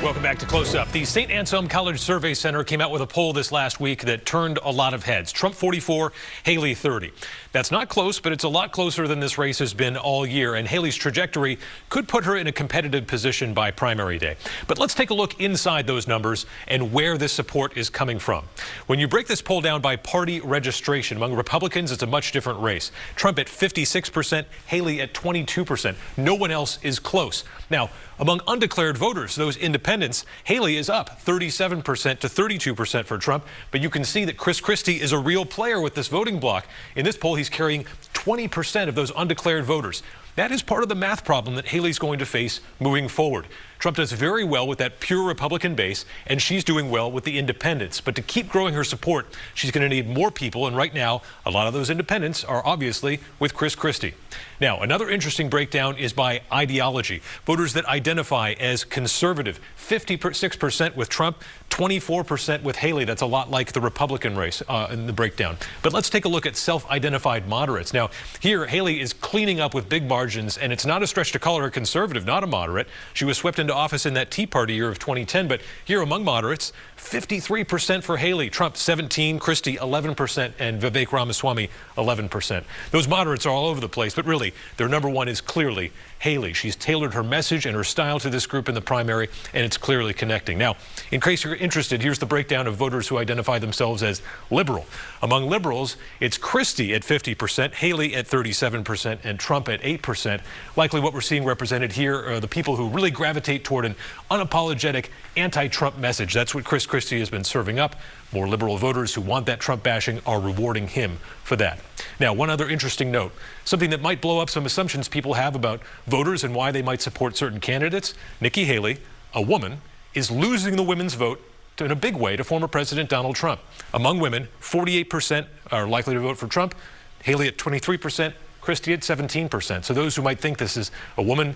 Welcome back to Close Up. The St. Anselm College Survey Center came out with a poll this last week that turned a lot of heads. Trump 44, Haley 30. That's not close, but it's a lot closer than this race has been all year, and Haley's trajectory could put her in a competitive position by primary day. But let's take a look inside those numbers and where this support is coming from. When you break this poll down by party registration, among Republicans, it's a much different race. Trump at 56%, Haley at 22%. No one else is close. Now, among undeclared voters, those independents, Haley is up 37% to 32% for Trump, but you can see that Chris Christie is a real player with this voting bloc. In this poll, he's carrying 20% of those undeclared voters. That is part of the math problem that Haley's going to face moving forward. Trump does very well with that pure Republican base, and she's doing well with the independents. But to keep growing her support, she's going to need more people, and right now, a lot of those independents are obviously with Chris Christie. Now, another interesting breakdown is by ideology. Voters that identify as conservative, 56% with Trump, 24% with Haley. That's a lot like the Republican race in the breakdown. But let's take a look at self-identified moderates. Now, here, Haley is cleaning up with big margins, and it's not a stretch to call her a conservative, not a moderate. She was swept into office in that Tea Party year of 2010, but here among moderates, 53% for Haley, Trump 17%, Christie 11%, and Vivek Ramaswamy 11%. Those moderates are all over the place, but really, their number one is clearly Haley. She's tailored her message and her style to this group in the primary, and it's clearly connecting. Now, in case you're interested, here's the breakdown of voters who identify themselves as liberal. Among liberals, it's Christie at 50%, Haley at 37%, and Trump at 8%. Likely what we're seeing represented here are the people who really gravitate toward an unapologetic anti-Trump message. That's what Chris Christie has been serving up. More liberal voters who want that Trump bashing are rewarding him for that. Now, one other interesting note, something that might blow up some assumptions people have about voters and why they might support certain candidates. Nikki Haley, a woman, is losing the women's vote in a big way to former President Donald Trump. Among women, 48% are likely to vote for Trump, Haley at 23%, Christie at 17%. So those who might think this is a woman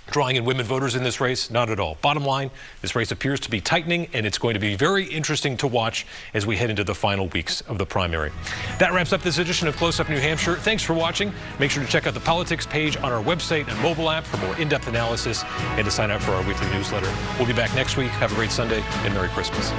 drawing in women voters in this race, not at all. Bottom line, this race appears to be tightening, and it's going to be very interesting to watch as we head into the final weeks of the primary. That wraps up this edition of Close Up New Hampshire. Thanks for watching. Make sure to check out the politics page on our website and mobile app for more in-depth analysis and to sign up for our weekly newsletter. We'll be back next week. Have a great Sunday and Merry Christmas.